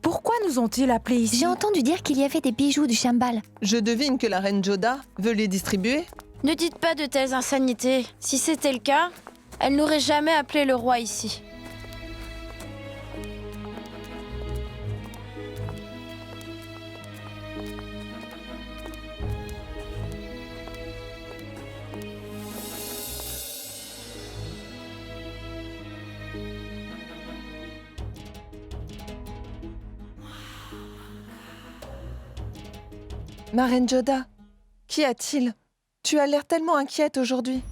Pourquoi nous ont-ils appelés ici? J'ai entendu dire qu'il y avait des bijoux du Shambhala. Je devine que la reine Joda veut les distribuer. Ne dites pas de telles insanités. Si c'était le cas, elle n'aurait jamais appelé le roi ici. Ma reine Joda, qu'y a-t-il? Tu as l'air tellement inquiète aujourd'hui.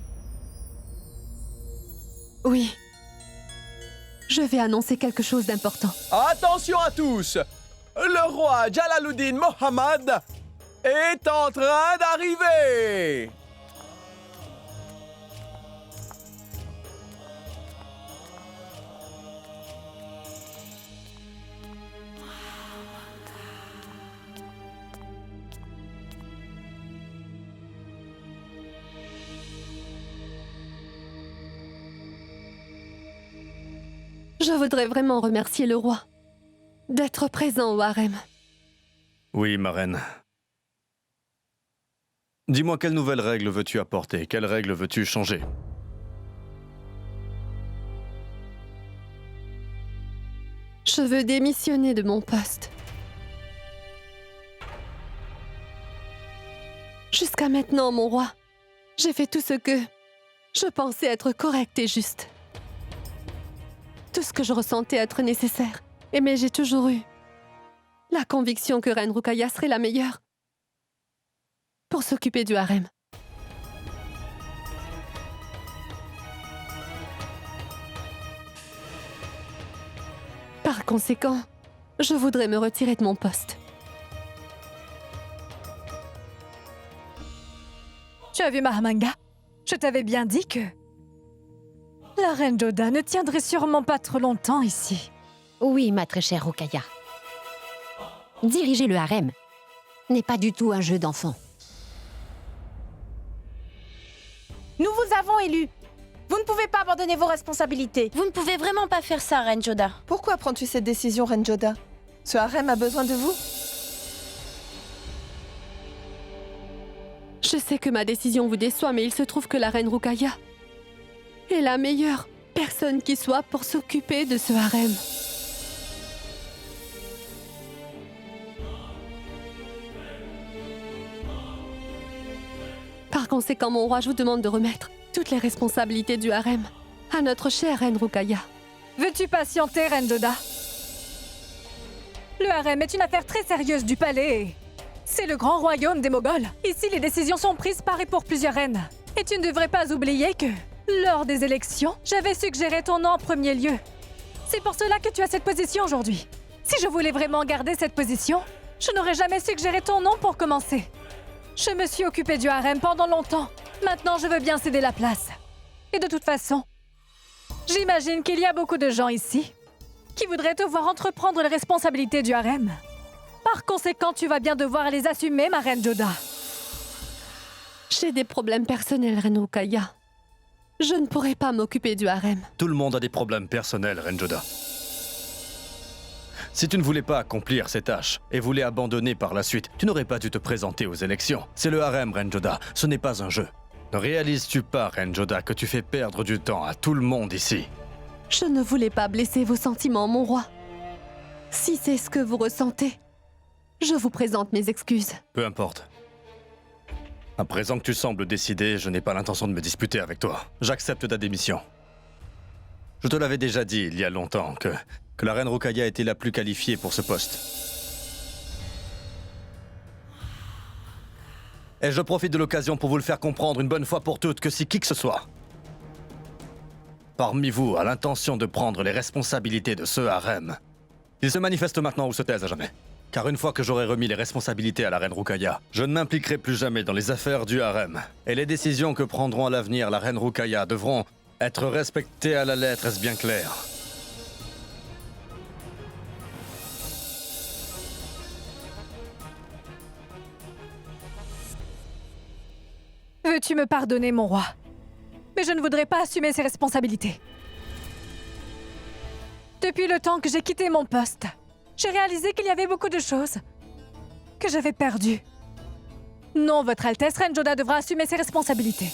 Oui. Je vais annoncer quelque chose d'important. Attention à tous! Le roi Jalaluddin Mohammad est en train d'arriver! Je voudrais vraiment remercier le roi d'être présent au harem. Oui, ma reine. Dis-moi, quelle nouvelle règle veux-tu apporter? Quelle règle veux-tu changer? Je veux démissionner de mon poste. Jusqu'à maintenant, mon roi, j'ai fait tout ce que je pensais être correct et juste. Tout ce que je ressentais être nécessaire. Mais j'ai toujours eu la conviction que Reine Ruqayya serait la meilleure pour s'occuper du harem. Par conséquent, je voudrais me retirer de mon poste. Tu as vu Mahamanga? Je t'avais bien dit que... La reine Joda ne tiendrait sûrement pas trop longtemps ici. Oui, ma très chère Ruqayya. Diriger le harem n'est pas du tout un jeu d'enfant. Nous vous avons élu. Vous ne pouvez pas abandonner vos responsabilités. Vous ne pouvez vraiment pas faire ça, Reine Joda. Pourquoi prends-tu cette décision, reine Joda? Ce harem a besoin de vous? Je sais que ma décision vous déçoit, mais il se trouve que la reine Ruqayya est la meilleure personne qui soit pour s'occuper de ce harem. Par conséquent, mon roi, je vous demande de remettre toutes les responsabilités du harem à notre chère reine Ruqayya. Veux-tu patienter, reine Joda? Le harem est une affaire très sérieuse du palais. C'est le grand royaume des Moghols. Ici, les décisions sont prises par et pour plusieurs reines. Et tu ne devrais pas oublier que, lors des élections, j'avais suggéré ton nom en premier lieu. C'est pour cela que tu as cette position aujourd'hui. Si je voulais vraiment garder cette position, je n'aurais jamais suggéré ton nom pour commencer. Je me suis occupée du harem pendant longtemps. Maintenant, je veux bien céder la place. Et de toute façon, j'imagine qu'il y a beaucoup de gens ici qui voudraient te voir entreprendre les responsabilités du harem. Par conséquent, tu vas bien devoir les assumer, ma reine Joda. J'ai des problèmes personnels, reine Ruqayya. Je ne pourrai pas m'occuper du harem. Tout le monde a des problèmes personnels, reine Joda. Si tu ne voulais pas accomplir ces tâches et voulais abandonner par la suite, tu n'aurais pas dû te présenter aux élections. C'est le harem, reine Joda, ce n'est pas un jeu. Ne réalises-tu pas, reine Joda, que tu fais perdre du temps à tout le monde ici? Je ne voulais pas blesser vos sentiments, mon roi. Si c'est ce que vous ressentez, je vous présente mes excuses. Peu importe. À présent que tu sembles décidé, je n'ai pas l'intention de me disputer avec toi. J'accepte ta démission. Je te l'avais déjà dit il y a longtemps que la reine Ruqayya était la plus qualifiée pour ce poste. Et je profite de l'occasion pour vous le faire comprendre une bonne fois pour toutes que si qui que ce soit parmi vous a l'intention de prendre les responsabilités de ce harem, il se manifeste maintenant ou se taise à jamais. Car une fois que j'aurai remis les responsabilités à la reine Ruqayya, je ne m'impliquerai plus jamais dans les affaires du harem. Et les décisions que prendront à l'avenir la reine Ruqayya devront être respectées à la lettre, est-ce bien clair? Veux-tu me pardonner, mon roi? Mais je ne voudrais pas assumer ces responsabilités. Depuis le temps que j'ai quitté mon poste, j'ai réalisé qu'il y avait beaucoup de choses que j'avais perdues. Non, Votre Altesse, Reine Joda devra assumer ses responsabilités.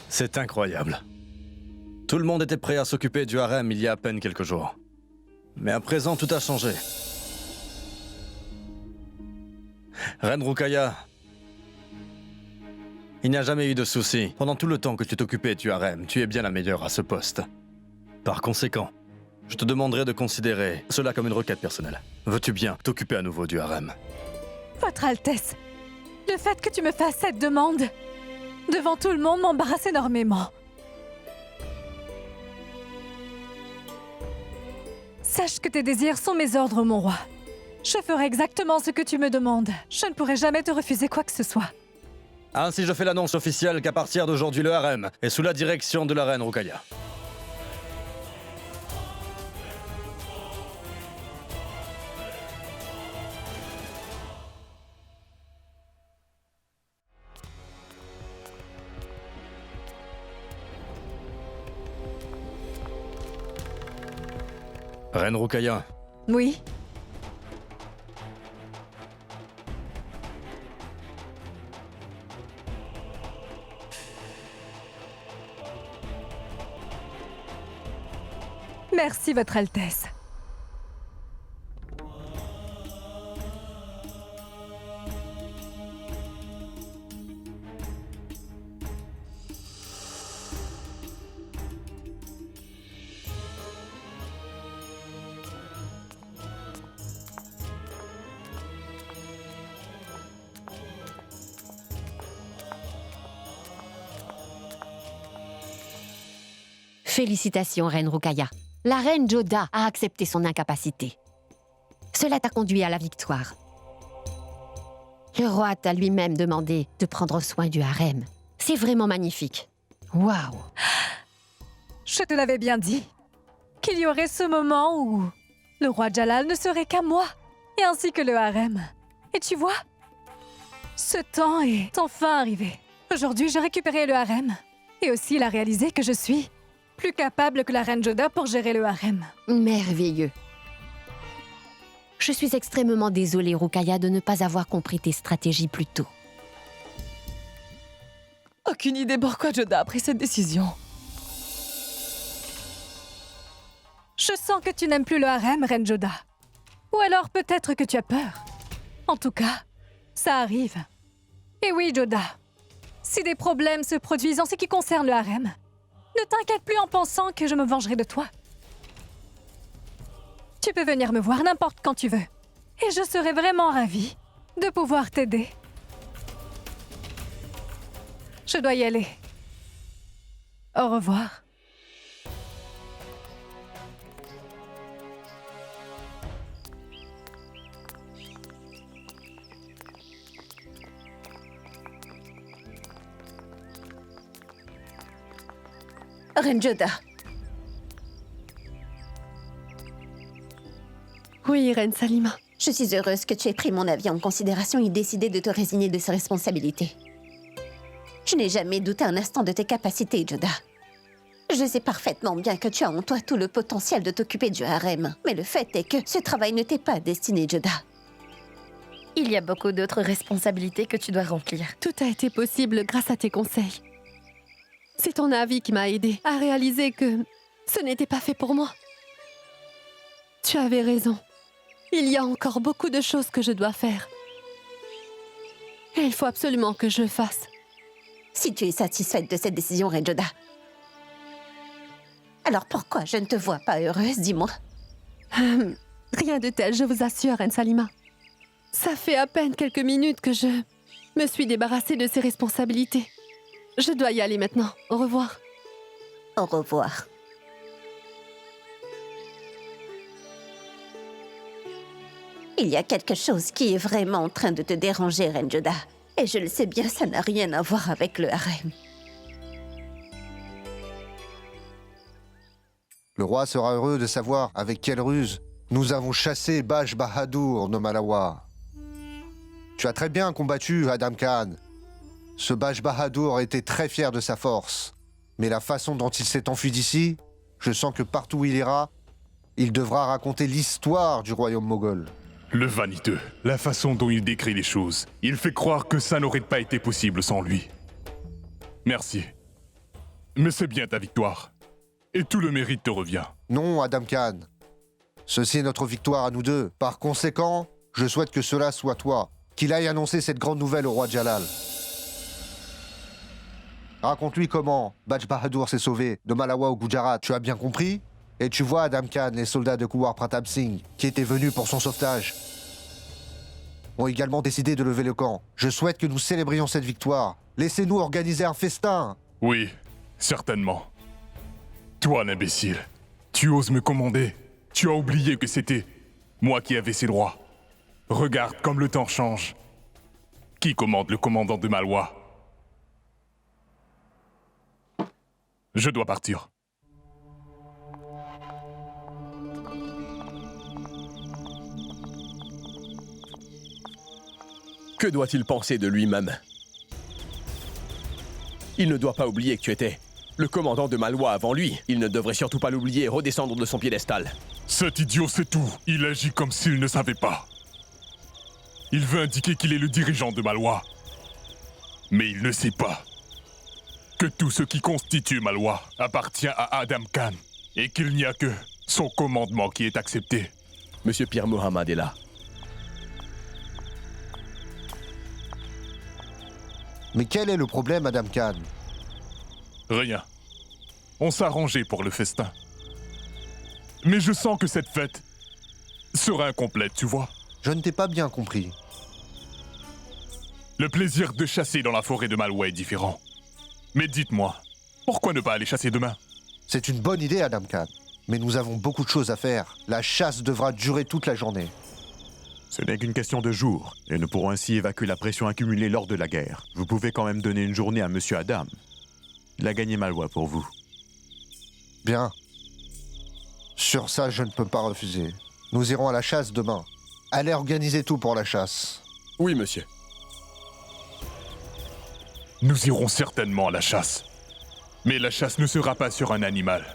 C'est incroyable. Tout le monde était prêt à s'occuper du harem il y a à peine quelques jours. Mais à présent, tout a changé. Reine Rukaya, il n'y a jamais eu de souci. Pendant tout le temps que tu t'occupais du harem, tu es bien la meilleure à ce poste. Par conséquent, je te demanderai de considérer cela comme une requête personnelle. Veux-tu bien t'occuper à nouveau du harem? Votre Altesse, le fait que tu me fasses cette demande devant tout le monde m'embarrasse énormément. Sache que tes désirs sont mes ordres, mon roi. Je ferai exactement ce que tu me demandes. Je ne pourrai jamais te refuser quoi que ce soit. Ainsi, je fais l'annonce officielle qu'à partir d'aujourd'hui, le harem est sous la direction de la reine Rukaya. Reine Rukaya, Oui. Merci, Votre Altesse. Félicitations, Reine Rukaya. La Reine Joda a accepté son incapacité. Cela t'a conduit à la victoire. Le roi t'a lui-même demandé de prendre soin du harem. C'est vraiment magnifique. Waouh! Je te l'avais bien dit, qu'il y aurait ce moment où le roi Jalal ne serait qu'à moi, et ainsi que le harem. Et tu vois, ce temps est enfin arrivé. Aujourd'hui, j'ai récupéré le harem, et aussi il a réalisé que je suis plus capable que la reine Joda pour gérer le harem. Merveilleux. Je suis extrêmement désolée, Rukaya, de ne pas avoir compris tes stratégies plus tôt. Aucune idée pourquoi Joda a pris cette décision. Je sens que tu n'aimes plus le harem, reine Joda. Ou alors peut-être que tu as peur. En tout cas, ça arrive. Et oui, Joda, si des problèmes se produisent en ce qui concerne le harem, ne t'inquiète plus en pensant que je me vengerai de toi. Tu peux venir me voir n'importe quand tu veux. Et je serai vraiment ravie de pouvoir t'aider. Je dois y aller. Au revoir. Reine Joda. Oui, Reine Salima. Je suis heureuse que tu aies pris mon avis en considération et décidé de te résigner de ses responsabilités. Je n'ai jamais douté un instant de tes capacités, Joda. Je sais parfaitement bien que tu as en toi tout le potentiel de t'occuper du harem. Mais le fait est que ce travail ne t'est pas destiné, Joda. Il y a beaucoup d'autres responsabilités que tu dois remplir. Tout a été possible grâce à tes conseils. C'est ton avis qui m'a aidé à réaliser que ce n'était pas fait pour moi. Tu avais raison. Il y a encore beaucoup de choses que je dois faire. Et il faut absolument que je le fasse. Si tu es satisfaite de cette décision, Reine Joda, alors pourquoi je ne te vois pas heureuse, dis-moi? Rien de tel, je vous assure, Reine Salima. Ça fait à peine quelques minutes que je me suis débarrassée de ces responsabilités. Je dois y aller maintenant. Au revoir. Au revoir. Il y a quelque chose qui est vraiment en train de te déranger, Reine Joda. Et je le sais bien, ça n'a rien à voir avec le harem. Le roi sera heureux de savoir avec quelle ruse nous avons chassé Baj Bahadur de Malawa. Tu as très bien combattu Adam Khan. Ce Baj Bahadur était très fier de sa force. Mais la façon dont il s'est enfui d'ici, je sens que partout où il ira, il devra raconter l'histoire du royaume moghol. Le vaniteux, la façon dont il décrit les choses, il fait croire que ça n'aurait pas été possible sans lui. Merci. Mais c'est bien ta victoire. Et tout le mérite te revient. Non, Adam Khan. Ceci est notre victoire à nous deux. Par conséquent, je souhaite que cela soit toi, qu'il aille annoncer cette grande nouvelle au roi Jalal. Raconte-lui comment Baj Bahadur s'est sauvé de Malawa au Gujarat, tu as bien compris? Et tu vois, Adam Khan, les soldats de Kuwar Pratap Singh, qui étaient venus pour son sauvetage, ont également décidé de lever le camp. Je souhaite que nous célébrions cette victoire. Laissez-nous organiser un festin. Oui, certainement. Toi, l'imbécile, tu oses me commander. Tu as oublié que c'était moi qui avais ces droits. Regarde comme le temps change. Qui commande le commandant de Malwa? Je dois partir. Que doit-il penser de lui-même? Il ne doit pas oublier que tu étais le commandant de Malwa avant lui. Il ne devrait surtout pas l'oublier et redescendre de son piédestal. Cet idiot sait tout. Il agit comme s'il ne savait pas. Il veut indiquer qu'il est le dirigeant de Malwa. Mais il ne sait pas que tout ce qui constitue Malwa appartient à Adam Khan et qu'il n'y a que son commandement qui est accepté. Monsieur Pir Mohammad est là. Mais quel est le problème, Adam Khan? Rien. On s'arrangeait pour le festin. Mais je sens que cette fête sera incomplète, tu vois. Je ne t'ai pas bien compris. Le plaisir de chasser dans la forêt de Malwa est différent. Mais dites-moi, pourquoi ne pas aller chasser demain? C'est une bonne idée, Adam Khan. Mais nous avons beaucoup de choses à faire. La chasse devra durer toute la journée. Ce n'est qu'une question de jours, et nous pourrons ainsi évacuer la pression accumulée lors de la guerre. Vous pouvez quand même donner une journée à Monsieur Adam. Il a gagné Malwa pour vous. Bien. Sur ça, je ne peux pas refuser. Nous irons à la chasse demain. Allez organiser tout pour la chasse. Oui, monsieur. Nous irons certainement à la chasse. Mais la chasse ne sera pas sur un animal.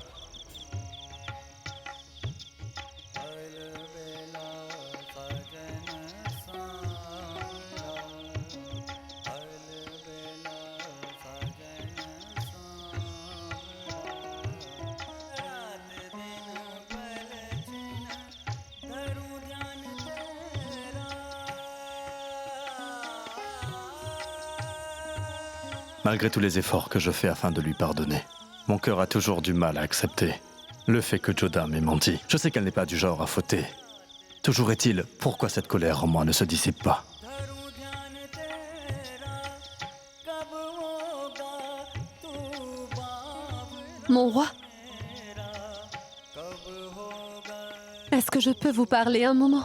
Malgré tous les efforts que je fais afin de lui pardonner, mon cœur a toujours du mal à accepter le fait que Jodah m'ait menti. Je sais qu'elle n'est pas du genre à fauter. Toujours est-il, pourquoi cette colère en moi ne se dissipe pas? Mon roi? Est-ce que je peux vous parler un moment?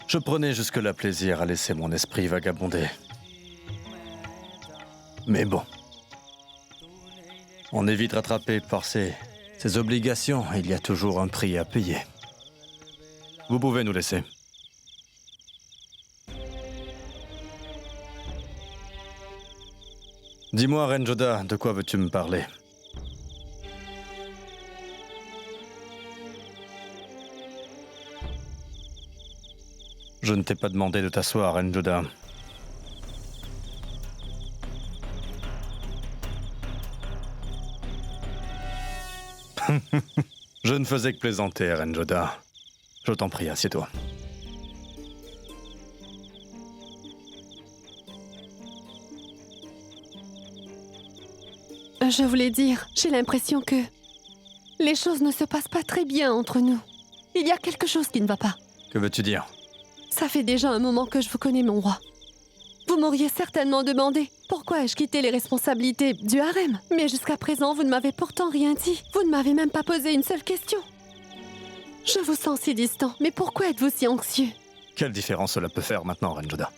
Je prenais jusque-là plaisir à laisser mon esprit vagabonder. Mais bon, on est vite rattrapé par ses obligations. Il y a toujours un prix à payer. Vous pouvez nous laisser. Dis-moi, Reine Jodah, de quoi veux-tu me parler? Je ne t'ai pas demandé de t'asseoir, Reine Jodah. Je ne faisais que plaisanter, Reine Jodah. Je t'en prie, assieds-toi. Je voulais dire, j'ai l'impression que les choses ne se passent pas très bien entre nous. Il y a quelque chose qui ne va pas. Que veux-tu dire? Ça fait déjà un moment que je vous connais, mon roi. Vous m'auriez certainement demandé pourquoi ai-je quitté les responsabilités du harem. Mais jusqu'à présent, vous ne m'avez pourtant rien dit. Vous ne m'avez même pas posé une seule question. Je vous sens si distant, mais pourquoi êtes-vous si anxieux? Quelle différence cela peut faire maintenant, Reine Jodah?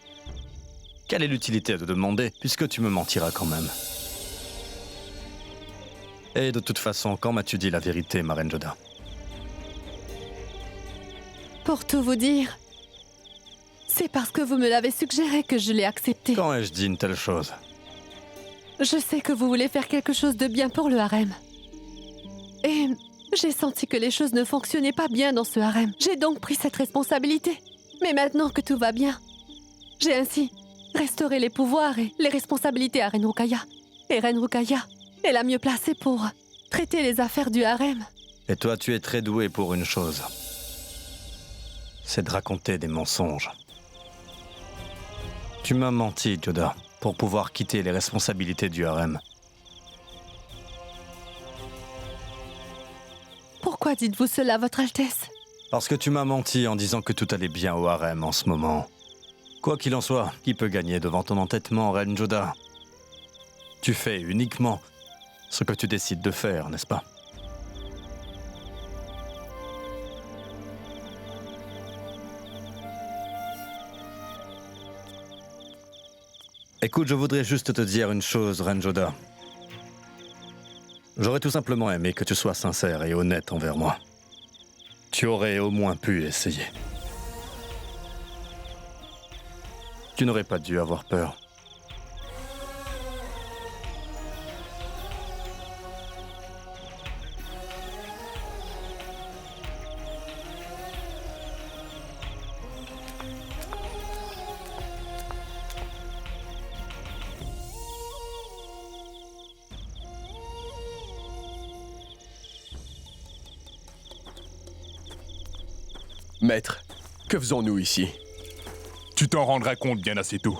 Quelle est l'utilité de demander, puisque tu me mentiras quand même? Et de toute façon, quand m'as-tu dit la vérité, ma Reine Jodah? Pour tout vous dire, C'est parce que vous me l'avez suggéré que je l'ai accepté. Quand ai-je dit une telle chose? Je sais que vous voulez faire quelque chose de bien pour le harem. Et j'ai senti que les choses ne fonctionnaient pas bien dans ce harem. J'ai donc pris cette responsabilité. Mais maintenant que tout va bien, j'ai ainsi restauré les pouvoirs et les responsabilités à Reine Ruqaya. Et Reine Ruqaya est la mieux placée pour traiter les affaires du harem. Et toi, tu es très doué pour une chose. C'est de raconter des mensonges. Tu m'as menti, Joda, pour pouvoir quitter les responsabilités du harem. Pourquoi dites-vous cela, Votre Altesse? Parce que tu m'as menti en disant que tout allait bien au harem en ce moment. Quoi qu'il en soit, qui peut gagner devant ton entêtement, Reine Joda? Tu fais uniquement ce que tu décides de faire, n'est-ce pas? Écoute, je voudrais juste te dire une chose, Reine Joda. J'aurais tout simplement aimé que tu sois sincère et honnête envers moi. Tu aurais au moins pu essayer. Tu n'aurais pas dû avoir peur. Maître, que faisons-nous ici? Tu t'en rendras compte bien assez tôt.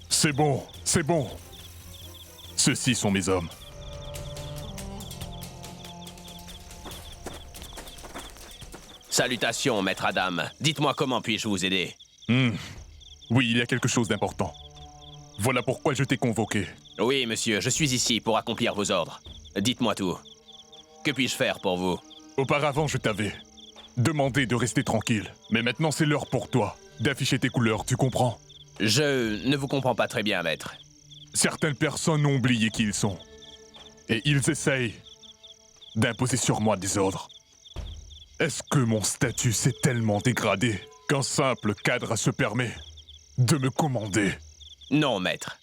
C'est bon, c'est bon. Ceux-ci sont mes hommes. Salutations, Maître Adam. Dites-moi comment puis-je vous aider? Oui, il y a quelque chose d'important. Voilà pourquoi je t'ai convoqué. Oui, monsieur, je suis ici pour accomplir vos ordres. Dites-moi tout. Que puis-je faire pour vous? Auparavant, je t'avais demandé de rester tranquille. Mais maintenant, c'est l'heure pour toi d'afficher tes couleurs, tu comprends? Je ne vous comprends pas très bien, maître. Certaines personnes ont oublié qui ils sont. Et ils essayent d'imposer sur moi des ordres. Est-ce que mon statut s'est tellement dégradé qu'un simple cadre se permet de me commander? Non, maître.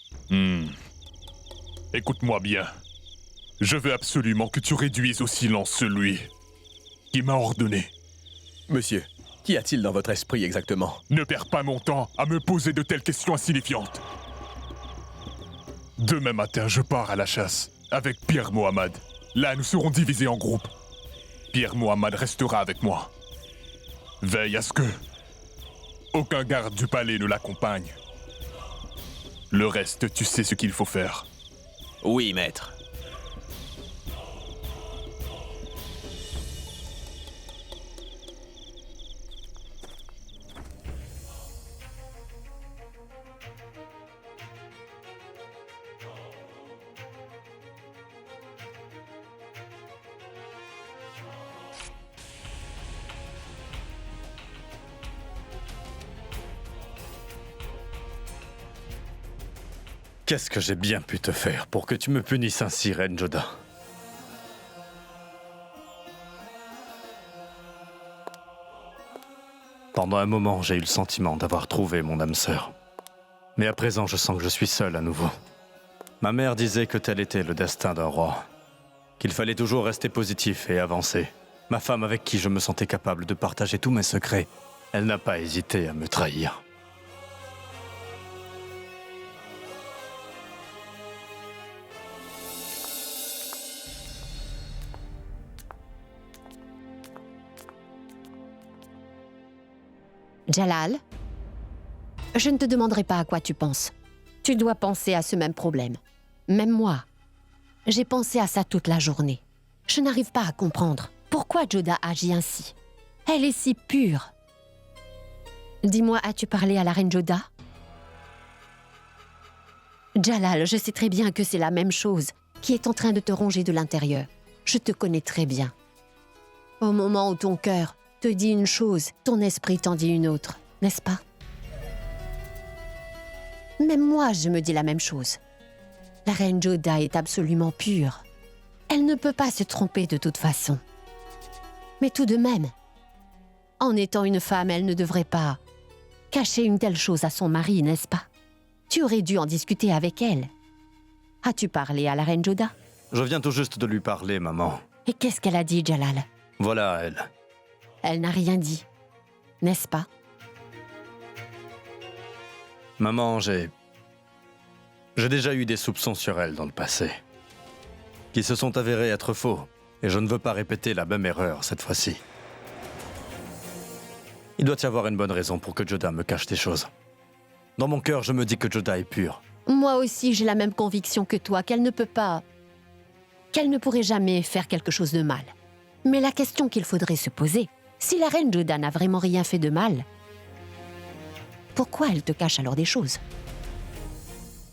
Écoute-moi bien. Je veux absolument que tu réduises au silence celui qui m'a ordonné. Monsieur, qu'y a-t-il dans votre esprit exactement? Ne perds pas mon temps à me poser de telles questions insignifiantes. Demain matin, je pars à la chasse avec Pierre Mohammad. Là, nous serons divisés en groupes. Pierre Mohammad restera avec moi. Veille à ce que aucun garde du palais ne l'accompagne. Le reste, tu sais ce qu'il faut faire. Oui, maître. Qu'est-ce que j'ai bien pu te faire pour que tu me punisses ainsi, Reine Joda? Pendant un moment, j'ai eu le sentiment d'avoir trouvé mon âme sœur. Mais à présent, je sens que je suis seul à nouveau. Ma mère disait que tel était le destin d'un roi. Qu'il fallait toujours rester positif et avancer. Ma femme avec qui je me sentais capable de partager tous mes secrets, elle n'a pas hésité à me trahir. Jalal, je ne te demanderai pas à quoi tu penses. Tu dois penser à ce même problème. Même moi, j'ai pensé à ça toute la journée. Je n'arrive pas à comprendre pourquoi Joda agit ainsi. Elle est si pure. Dis-moi, as-tu parlé à la reine Joda? Jalal, je sais très bien que c'est la même chose qui est en train de te ronger de l'intérieur. Je te connais très bien. Au moment où ton cœur te dit une chose, ton esprit t'en dit une autre, n'est-ce pas? Même moi, je me dis la même chose. La reine Joda est absolument pure. Elle ne peut pas se tromper de toute façon. Mais tout de même, en étant une femme, elle ne devrait pas cacher une telle chose à son mari, n'est-ce pas? Tu aurais dû en discuter avec elle. As-tu parlé à la reine Joda? Je viens tout juste de lui parler, maman. Et qu'est-ce qu'elle a dit, Jalal? Voilà elle. Elle n'a rien dit, n'est-ce pas? Maman, j'ai déjà eu des soupçons sur elle dans le passé, qui se sont avérés être faux, et je ne veux pas répéter la même erreur cette fois-ci. Il doit y avoir une bonne raison pour que Joda me cache des choses. Dans mon cœur, je me dis que Joda est pure. Moi aussi, j'ai la même conviction que toi, qu'elle ne pourrait jamais faire quelque chose de mal. Mais la question qu'il faudrait se poser, si la reine Joda n'a vraiment rien fait de mal, pourquoi elle te cache alors des choses?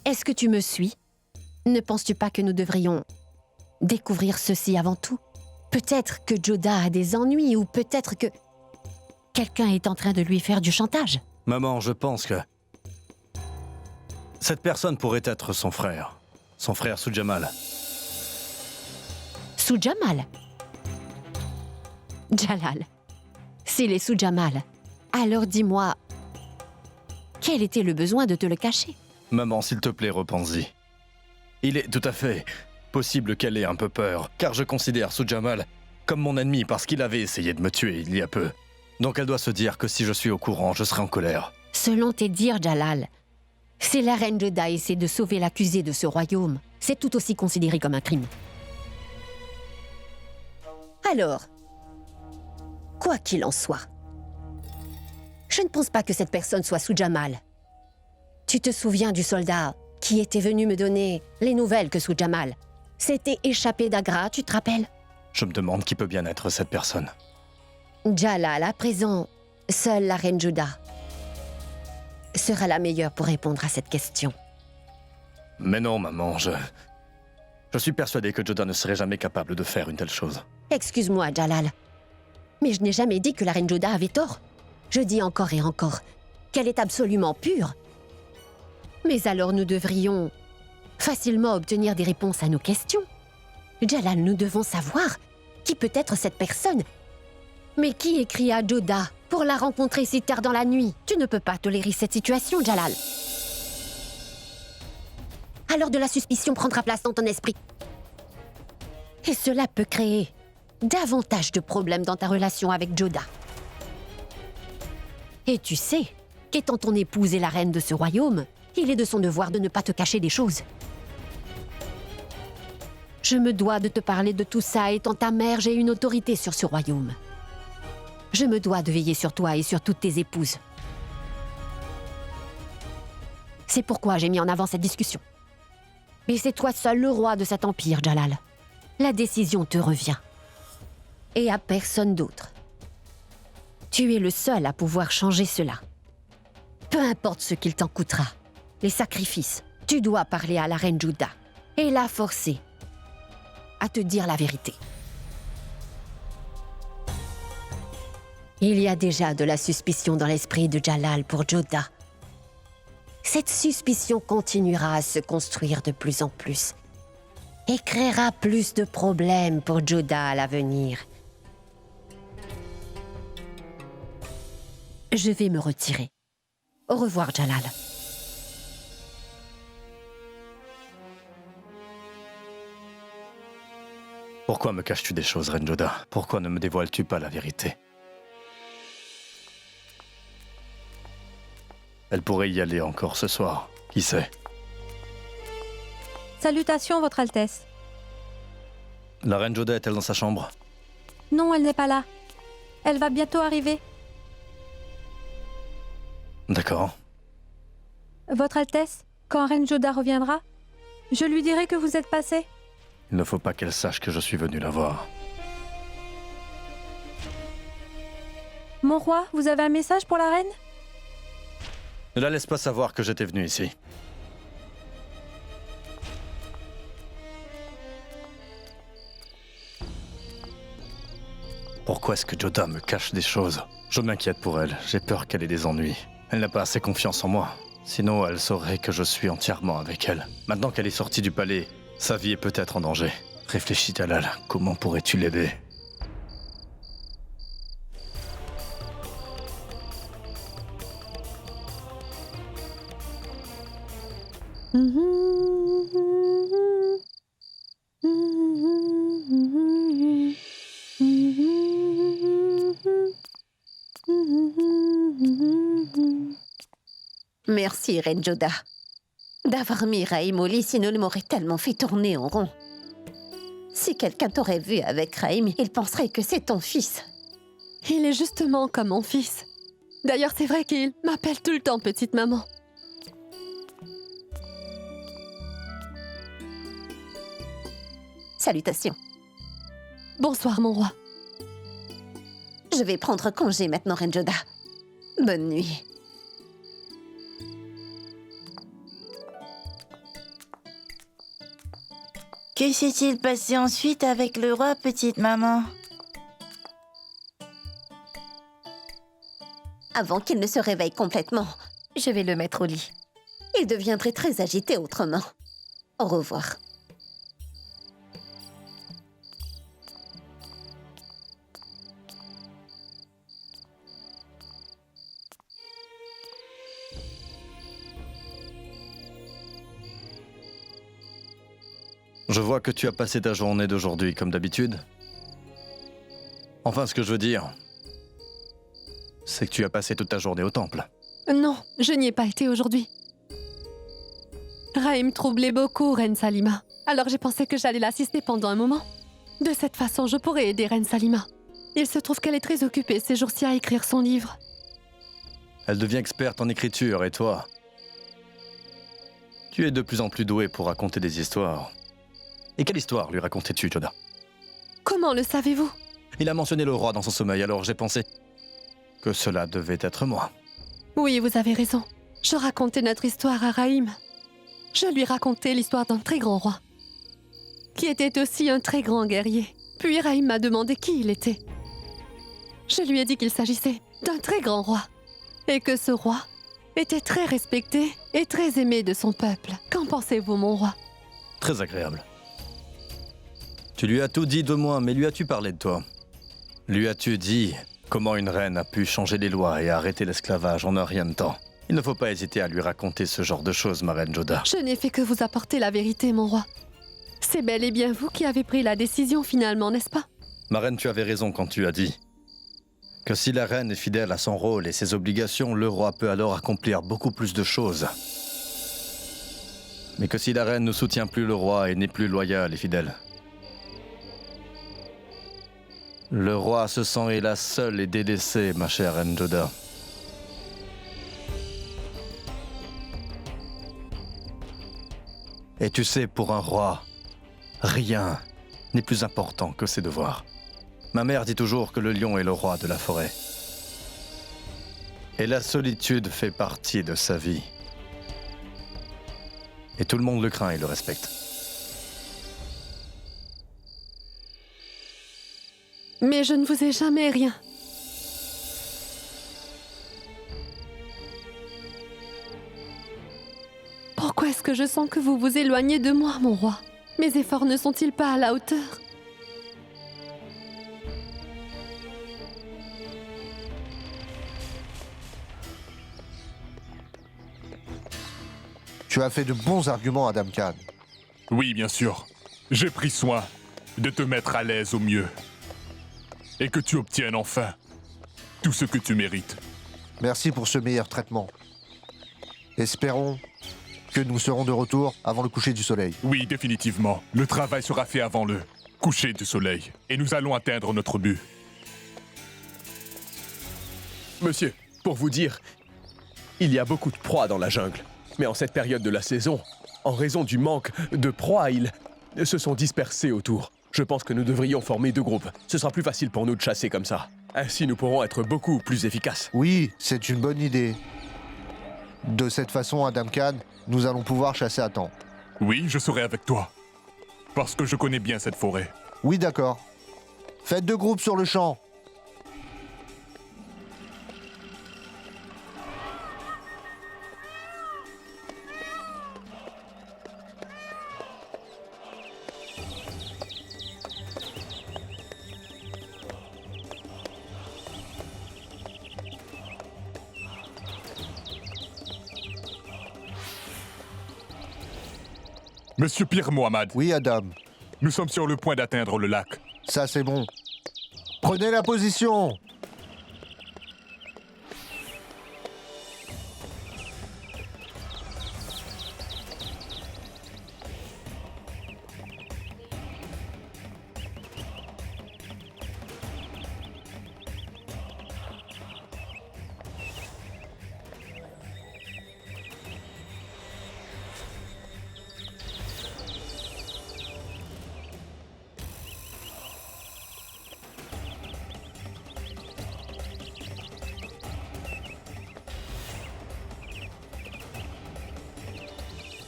Est-ce que tu me suis? Ne penses-tu pas que nous devrions découvrir ceci avant tout? Peut-être que Joda a des ennuis, ou peut-être que quelqu'un est en train de lui faire du chantage. Maman, je pense que cette personne pourrait être son frère Sujamal. Sujamal? Jalal, s'il est Sujamal, alors dis-moi, quel était le besoin de te le cacher? Maman, s'il te plaît, repense-y. Il est tout à fait possible qu'elle ait un peu peur, car je considère Sujamal comme mon ennemi parce qu'il avait essayé de me tuer il y a peu. Donc elle doit se dire que si je suis au courant, je serai en colère. Selon tes dires, Jalal, si la reine Joda essaie de sauver l'accusé de ce royaume, c'est tout aussi considéré comme un crime. Alors, quoi qu'il en soit, je ne pense pas que cette personne soit Sujamal. Tu te souviens du soldat qui était venu me donner les nouvelles que Sujamal s'était échappé d'Agra, tu te rappelles? Je me demande qui peut bien être cette personne. Jalal, à présent, seule la reine Joda sera la meilleure pour répondre à cette question. Mais non, maman, je suis persuadé que Joda ne serait jamais capable de faire une telle chose. Excuse-moi, Jalal, mais je n'ai jamais dit que la reine Joda avait tort. Je dis encore et encore qu'elle est absolument pure. Mais alors nous devrions facilement obtenir des réponses à nos questions. Jalal, nous devons savoir qui peut être cette personne. Mais qui écrit à Joda pour la rencontrer si tard dans la nuit? Tu ne peux pas tolérer cette situation, Jalal. Alors de la suspicion prendra place dans ton esprit. Et cela peut créer davantage de problèmes dans ta relation avec Joda. Et tu sais qu'étant ton épouse et la reine de ce royaume, il est de son devoir de ne pas te cacher des choses. Je me dois de te parler de tout ça, étant ta mère, j'ai une autorité sur ce royaume. Je me dois de veiller sur toi et sur toutes tes épouses. C'est pourquoi j'ai mis en avant cette discussion. Mais c'est toi seul le roi de cet empire, Jalal. La décision te revient. Et à personne d'autre. Tu es le seul à pouvoir changer cela. Peu importe ce qu'il t'en coûtera. Les sacrifices, tu dois parler à la reine Joda et la forcer à te dire la vérité. Il y a déjà de la suspicion dans l'esprit de Jalal pour Joda. Cette suspicion continuera à se construire de plus en plus et créera plus de problèmes pour Joda à l'avenir. Je vais me retirer. Au revoir, Jalal. Pourquoi me caches-tu des choses, reine Joda? Pourquoi ne me dévoiles-tu pas la vérité? Elle pourrait y aller encore ce soir, qui sait? Salutations, Votre Altesse. La reine Joda est-elle dans sa chambre? Non, elle n'est pas là. Elle va bientôt arriver. D'accord. Votre Altesse, quand Reine Joda reviendra, je lui dirai que vous êtes passé. Il ne faut pas qu'elle sache que je suis venu la voir. Mon roi, vous avez un message pour la reine? Ne la laisse pas savoir que j'étais venu ici. Pourquoi est-ce que Joda me cache des choses? Je m'inquiète pour elle, j'ai peur qu'elle ait des ennuis. Elle n'a pas assez confiance en moi. Sinon, elle saurait que je suis entièrement avec elle. Maintenant qu'elle est sortie du palais, sa vie est peut-être en danger. Réfléchis, Jalal, comment pourrais-tu l'aider? Merci, Reine Joda. D'avoir mis Raïm au lit, sinon il m'aurait tellement fait tourner en rond. Si quelqu'un t'aurait vu avec Raïm, il penserait que c'est ton fils. Il est justement comme mon fils. D'ailleurs, c'est vrai qu'il m'appelle tout le temps petite maman. Salutations. Bonsoir, mon roi. Je vais prendre congé maintenant, Reine Joda. Bonne nuit. Que s'est-il passé ensuite avec le roi, petite maman? Avant qu'il ne se réveille complètement, je vais le mettre au lit. Il deviendrait très agité autrement. Au revoir. Je vois que tu as passé ta journée d'aujourd'hui comme d'habitude. Enfin, ce que je veux dire, c'est que tu as passé toute ta journée au temple. Non, je n'y ai pas été aujourd'hui. Raïm troublait beaucoup Reine Salima. Alors j'ai pensé que j'allais l'assister pendant un moment. De cette façon, je pourrais aider Reine Salima. Il se trouve qu'elle est très occupée ces jours-ci à écrire son livre. Elle devient experte en écriture, et toi? Tu es de plus en plus doué pour raconter des histoires. Et quelle histoire lui racontais-tu, Joda? Comment le savez-vous? Il a mentionné le roi dans son sommeil, alors j'ai pensé que cela devait être moi. Oui, vous avez raison. Je racontais notre histoire à Raïm. Je lui racontais l'histoire d'un très grand roi, qui était aussi un très grand guerrier. Puis Raïm m'a demandé qui il était. Je lui ai dit qu'il s'agissait d'un très grand roi, et que ce roi était très respecté et très aimé de son peuple. Qu'en pensez-vous, mon roi? Très agréable. Tu lui as tout dit de moi, mais lui as-tu parlé de toi? Lui as-tu dit comment une reine a pu changer les lois et arrêter l'esclavage en un rien de temps? Il ne faut pas hésiter à lui raconter ce genre de choses, ma reine Joda. Je n'ai fait que vous apporter la vérité, mon roi. C'est bel et bien vous qui avez pris la décision finalement, n'est-ce pas? Ma reine, tu avais raison quand tu as dit que si la reine est fidèle à son rôle et ses obligations, le roi peut alors accomplir beaucoup plus de choses. Mais que si la reine ne soutient plus le roi et n'est plus loyale et fidèle, le roi se sent hélas seul et délaissé, ma chère reine Joda. Et tu sais, pour un roi, rien n'est plus important que ses devoirs. Ma mère dit toujours que le lion est le roi de la forêt. Et la solitude fait partie de sa vie. Et tout le monde le craint et le respecte. Mais je ne vous ai jamais rien. Pourquoi est-ce que je sens que vous vous éloignez de moi, mon roi? Mes efforts ne sont-ils pas à la hauteur? Tu as fait de bons arguments, Adam Khan. Oui, bien sûr. J'ai pris soin de te mettre à l'aise au mieux. Et que tu obtiennes enfin tout ce que tu mérites. Merci pour ce meilleur traitement. Espérons que nous serons de retour avant le coucher du soleil. Oui, définitivement. Le travail sera fait avant le coucher du soleil. Et nous allons atteindre notre but. Monsieur, pour vous dire, il y a beaucoup de proies dans la jungle. Mais en cette période de la saison, en raison du manque de proies, ils se sont dispersés autour. Je pense que nous devrions former 2 groupes. Ce sera plus facile pour nous de chasser comme ça. Ainsi, nous pourrons être beaucoup plus efficaces. Oui, c'est une bonne idée. De cette façon, Adam Khan, nous allons pouvoir chasser à temps. Oui, je serai avec toi. Parce que je connais bien cette forêt. Oui, d'accord. Faites 2 groupes sur le champ. Monsieur Pir Mohammad. Oui, Adam. Nous sommes sur le point d'atteindre le lac. Ça, c'est bon. Prenez la position.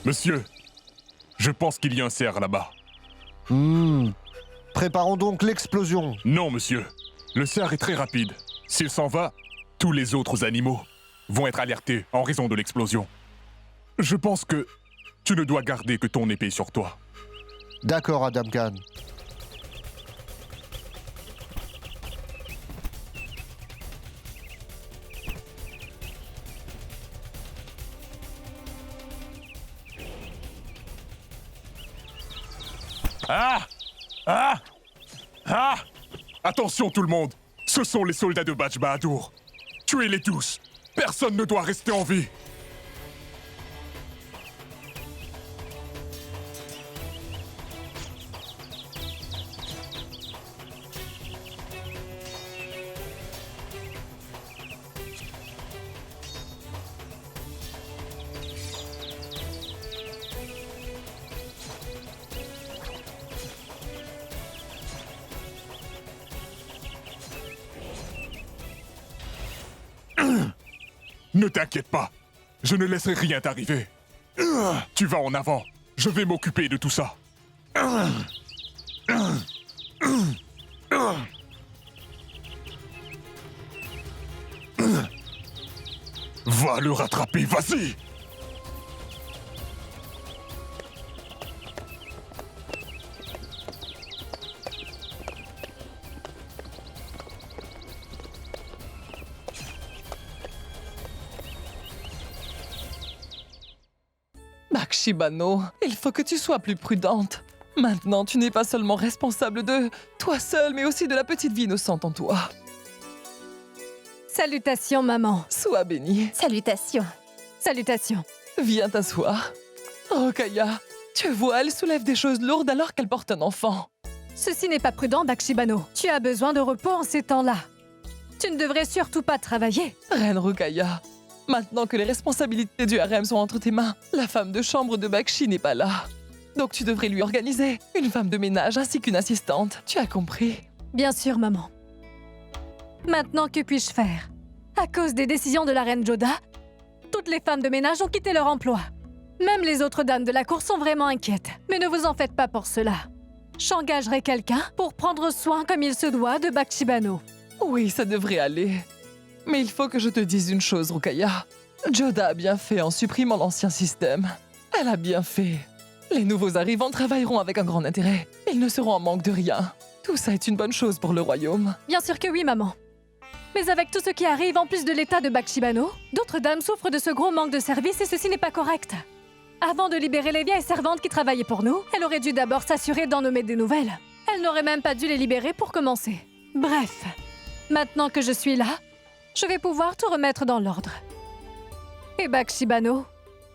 Monsieur, je pense qu'il y a un cerf là-bas. Préparons donc l'explosion. Non, monsieur. Le cerf est très rapide. S'il s'en va, tous les autres animaux vont être alertés en raison de l'explosion. Je pense que tu ne dois garder que ton épée sur toi. D'accord, Adam Khan. Ah! Ah! Ah! Attention tout le monde! Ce sont les soldats de Badj Bahadur. Tuez-les tous! Personne ne doit rester en vie! Ne t'inquiète pas, je ne laisserai rien t'arriver. Tu vas en avant, je vais m'occuper de tout ça. Va le rattraper, vas-y! Bakshibano, il faut que tu sois plus prudente. Maintenant, tu n'es pas seulement responsable de toi seule, mais aussi de la petite vie innocente en toi. Salutations, maman. Sois bénie. Salutations. Salutations. Viens t'asseoir. Rokaya, tu vois, elle soulève des choses lourdes alors qu'elle porte un enfant. Ceci n'est pas prudent, Bakshibano. Tu as besoin de repos en ces temps-là. Tu ne devrais surtout pas travailler. Reine Rokaya, maintenant que les responsabilités du harem sont entre tes mains, la femme de chambre de Bakshi n'est pas là. Donc tu devrais lui organiser une femme de ménage ainsi qu'une assistante. Tu as compris? Bien sûr, maman. Maintenant, que puis-je faire? À cause des décisions de la reine Joda, toutes les femmes de ménage ont quitté leur emploi. Même les autres dames de la cour sont vraiment inquiètes. Mais ne vous en faites pas pour cela. J'engagerai quelqu'un pour prendre soin comme il se doit de Bakshibano. Oui, ça devrait aller. Mais il faut que je te dise une chose, Rokaya. Joda a bien fait en supprimant l'ancien système. Elle a bien fait. Les nouveaux arrivants travailleront avec un grand intérêt. Ils ne seront en manque de rien. Tout ça est une bonne chose pour le royaume. Bien sûr que oui, maman. Mais avec tout ce qui arrive, en plus de l'état de Bakshibano, d'autres dames souffrent de ce gros manque de service et ceci n'est pas correct. Avant de libérer les vieilles servantes qui travaillaient pour nous, elle aurait dû d'abord s'assurer d'en nommer des nouvelles. Elle n'aurait même pas dû les libérer pour commencer. Bref, maintenant que je suis là, je vais pouvoir tout remettre dans l'ordre. Et Bakshibano,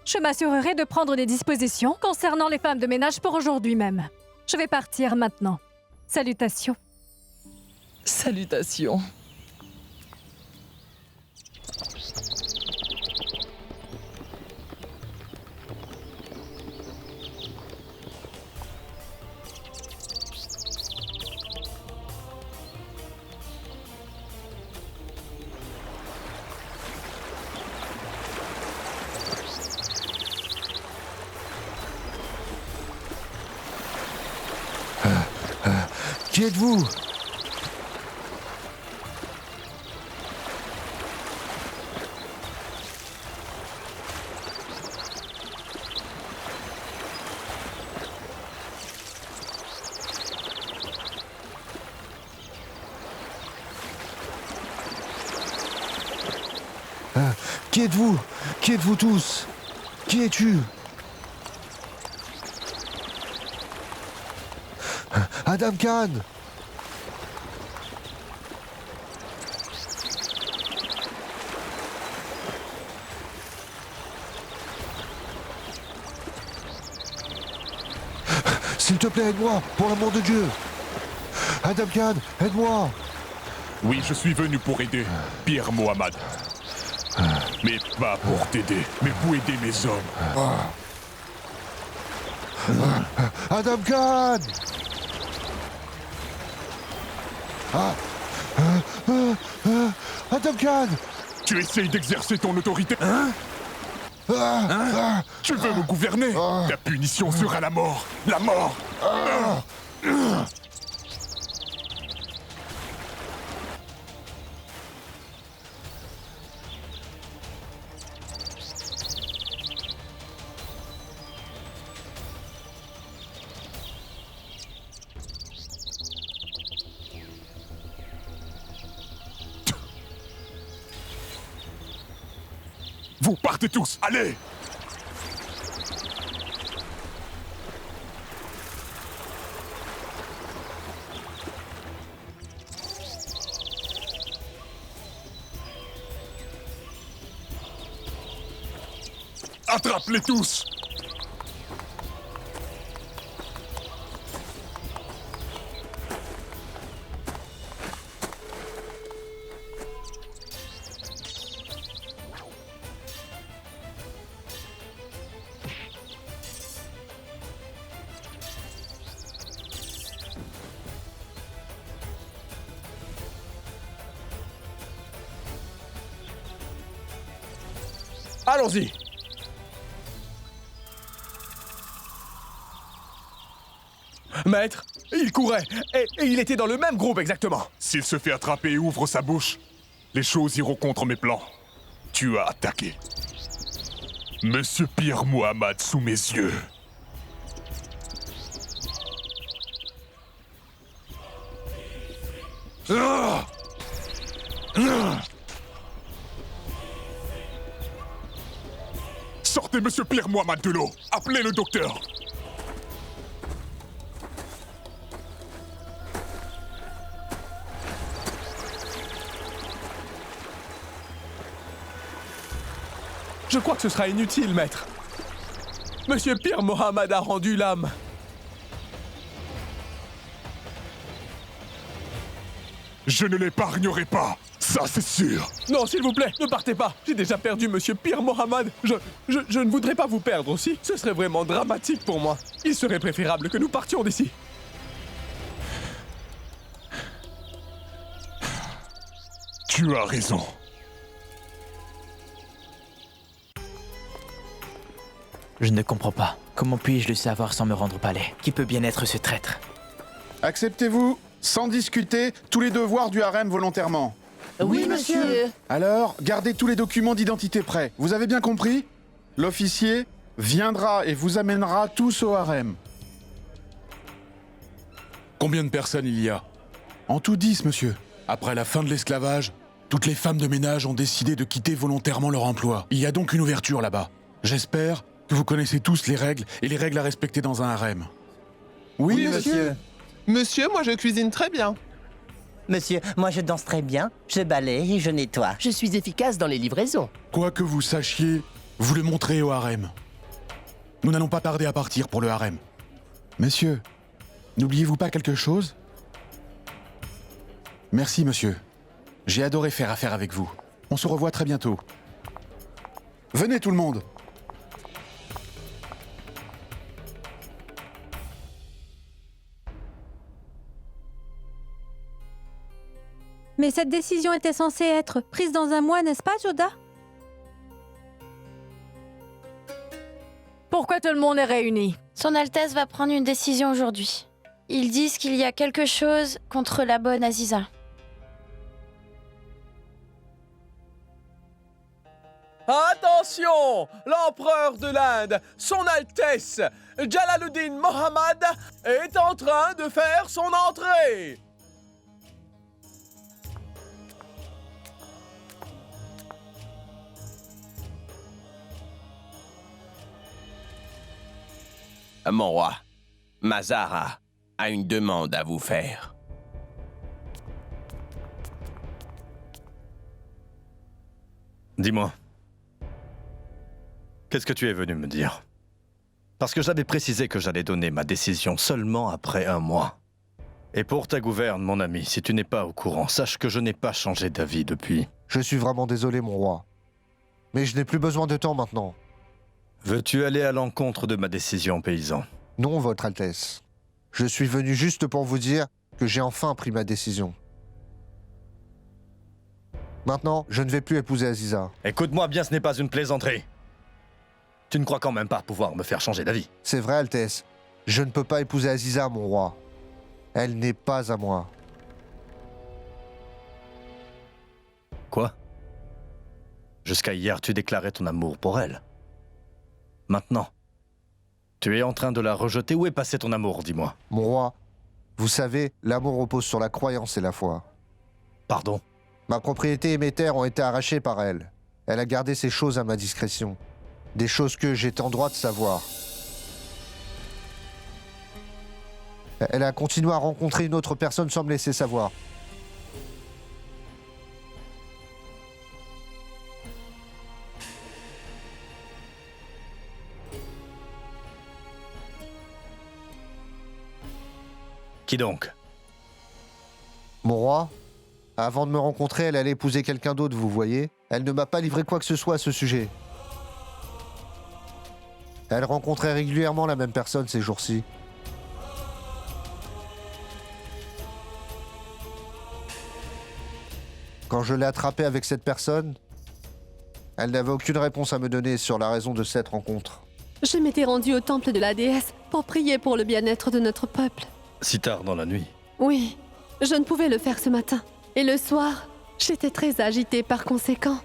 je m'assurerai de prendre des dispositions concernant les femmes de ménage pour aujourd'hui même. Je vais partir maintenant. Salutations. Salutations. Qui êtes-vous? Qui êtes-vous? Qui êtes-vous tous? Qui es-tu? Adam Khan! S'il te plaît, aide-moi, pour l'amour de Dieu! Adam Khan, aide-moi! Oui, je suis venu pour aider Pierre Mohammad. Mais pas pour t'aider, mais pour aider mes hommes. Adam Khan! Adam Khan! Tu essayes d'exercer ton autorité. Tu veux me gouverner? Ta punition sera la mort. La mort. Vous partez tous, allez! Attrape-les tous! Allons-y. Maître, il courait, et il était dans le même groupe exactement. S'il se fait attraper et ouvre sa bouche, les choses iront contre mes plans. Tu as attaqué. Monsieur Pierre Mohammad sous mes yeux. Sortez Monsieur Pierre Mohammad de l'eau. Appelez le docteur. Je crois que ce sera inutile, maître. Monsieur Pierre Mohammad a rendu l'âme. Je ne l'épargnerai pas, ça c'est sûr. Non, s'il vous plaît, ne partez pas. J'ai déjà perdu Monsieur Pierre Mohammad. Je ne voudrais pas vous perdre aussi. Ce serait vraiment dramatique pour moi. Il serait préférable que nous partions d'ici. Tu as raison. Je ne comprends pas. Comment puis-je le savoir sans me rendre au palais? Qui peut bien être ce traître? Acceptez-vous, sans discuter, tous les devoirs du harem volontairement? Oui, monsieur. Alors, gardez tous les documents d'identité prêts. Vous avez bien compris? L'officier viendra et vous amènera tous au harem. Combien de personnes il y a? En tout 10, monsieur. Après la fin de l'esclavage, toutes les femmes de ménage ont décidé de quitter volontairement leur emploi. Il y a donc une ouverture là-bas. J'espère que vous connaissez tous les règles et les règles à respecter dans un harem. Oui, monsieur. Monsieur, moi je cuisine très bien. Monsieur, moi je danse très bien, je balaye et je nettoie. Je suis efficace dans les livraisons. Quoi que vous sachiez, vous le montrez au harem. Nous n'allons pas tarder à partir pour le harem. Messieurs, n'oubliez-vous pas quelque chose? Merci, monsieur. J'ai adoré faire affaire avec vous. On se revoit très bientôt. Venez tout le monde. Mais cette décision était censée être prise dans un mois, n'est-ce pas, Joda? Pourquoi tout le monde est réuni? Son Altesse va prendre une décision aujourd'hui. Ils disent qu'il y a quelque chose contre la bonne Aziza. Attention! L'empereur de l'Inde, son Altesse, Jalaluddin Mohammad, est en train de faire son entrée! Mon roi, Mazara a une demande à vous faire. Dis-moi. Qu'est-ce que tu es venu me dire? Parce que j'avais précisé que j'allais donner ma décision seulement après 1 mois. Et pour ta gouverne, mon ami, si tu n'es pas au courant, sache que je n'ai pas changé d'avis depuis. Je suis vraiment désolé, mon roi. Mais je n'ai plus besoin de temps maintenant. Veux-tu aller à l'encontre de ma décision, paysan? Non, Votre Altesse. Je suis venu juste pour vous dire que j'ai enfin pris ma décision. Maintenant, je ne vais plus épouser Aziza. Écoute-moi bien, ce n'est pas une plaisanterie. Tu ne crois quand même pas pouvoir me faire changer d'avis? C'est vrai, Altesse. Je ne peux pas épouser Aziza, mon roi. Elle n'est pas à moi. Quoi? Jusqu'à hier, tu déclarais ton amour pour elle. Maintenant, tu es en train de la rejeter. Où est passé ton amour, dis-moi? Mon roi, vous savez, l'amour repose sur la croyance et la foi. Pardon? Ma propriété et mes terres ont été arrachées par elle. Elle a gardé ces choses à ma discrétion. Des choses que j'étais en droit de savoir. Elle a continué à rencontrer une autre personne sans me laisser savoir. Qui donc? Mon roi, avant de me rencontrer, elle allait épouser quelqu'un d'autre, vous voyez. Elle ne m'a pas livré quoi que ce soit à ce sujet. Elle rencontrait régulièrement la même personne ces jours-ci. Quand je l'ai attrapée avec cette personne, elle n'avait aucune réponse à me donner sur la raison de cette rencontre. Je m'étais rendue au temple de la déesse pour prier pour le bien-être de notre peuple. Si tard dans la nuit? Oui, je ne pouvais le faire ce matin. Et le soir, j'étais très agitée par conséquent.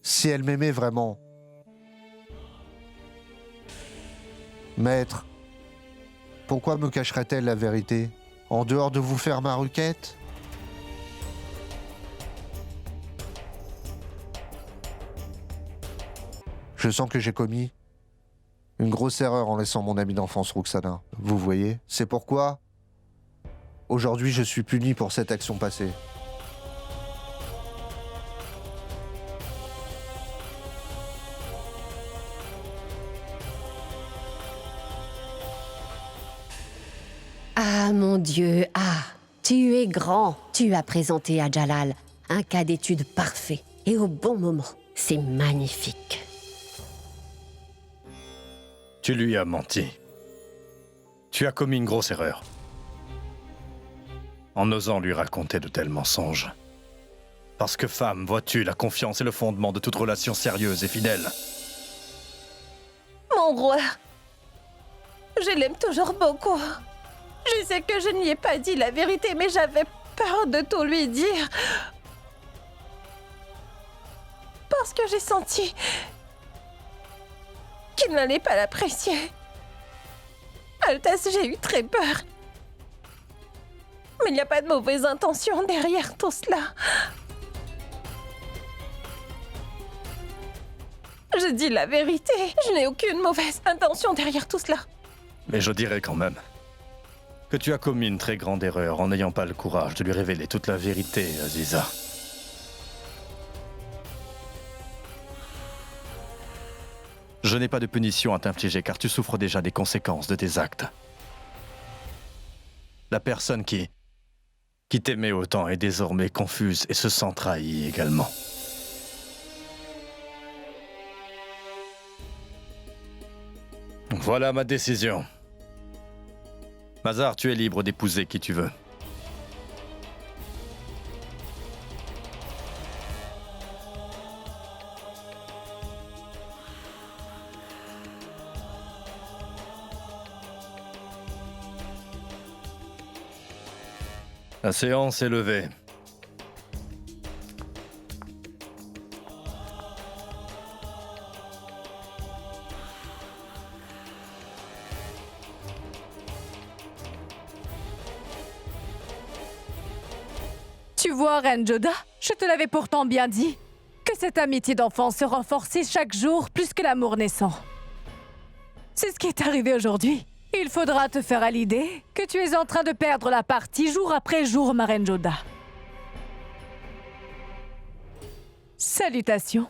Si elle m'aimait vraiment, Maître, pourquoi me cacherait-elle la vérité? En dehors de vous faire ma requête? Je sens que j'ai commis une grosse erreur en laissant mon amie d'enfance Roxana. Vous voyez? C'est pourquoi, aujourd'hui, je suis puni pour cette action passée. Ah mon Dieu, ah, tu es grand. Tu as présenté à Jalal un cas d'étude parfait et au bon moment. C'est magnifique. Tu lui as menti. Tu as commis une grosse erreur. En osant lui raconter de tels mensonges. Parce que femme, vois-tu, la confiance est le fondement de toute relation sérieuse et fidèle. Mon roi, je l'aime toujours beaucoup. Je sais que je n'y ai pas dit la vérité, mais j'avais peur de tout lui dire. Parce que j'ai senti qu'il n'allait pas l'apprécier. Altesse, j'ai eu très peur. Mais il n'y a pas de mauvaise intention derrière tout cela. Je dis la vérité. Je n'ai aucune mauvaise intention derrière tout cela. Mais je dirais quand même que tu as commis une très grande erreur en n'ayant pas le courage de lui révéler toute la vérité, Aziza. Je n'ai pas de punition à t'infliger car tu souffres déjà des conséquences de tes actes. La personne qui t'aimait autant est désormais confuse et se sent trahie également. Voilà ma décision. Mazar, tu es libre d'épouser qui tu veux. La séance est levée. Tu vois, Reine Joda, je te l'avais pourtant bien dit, que cette amitié d'enfance se renforçait chaque jour plus que l'amour naissant. C'est ce qui est arrivé aujourd'hui. Il faudra te faire à l'idée que tu es en train de perdre la partie jour après jour, ma reine Joda. Salutations.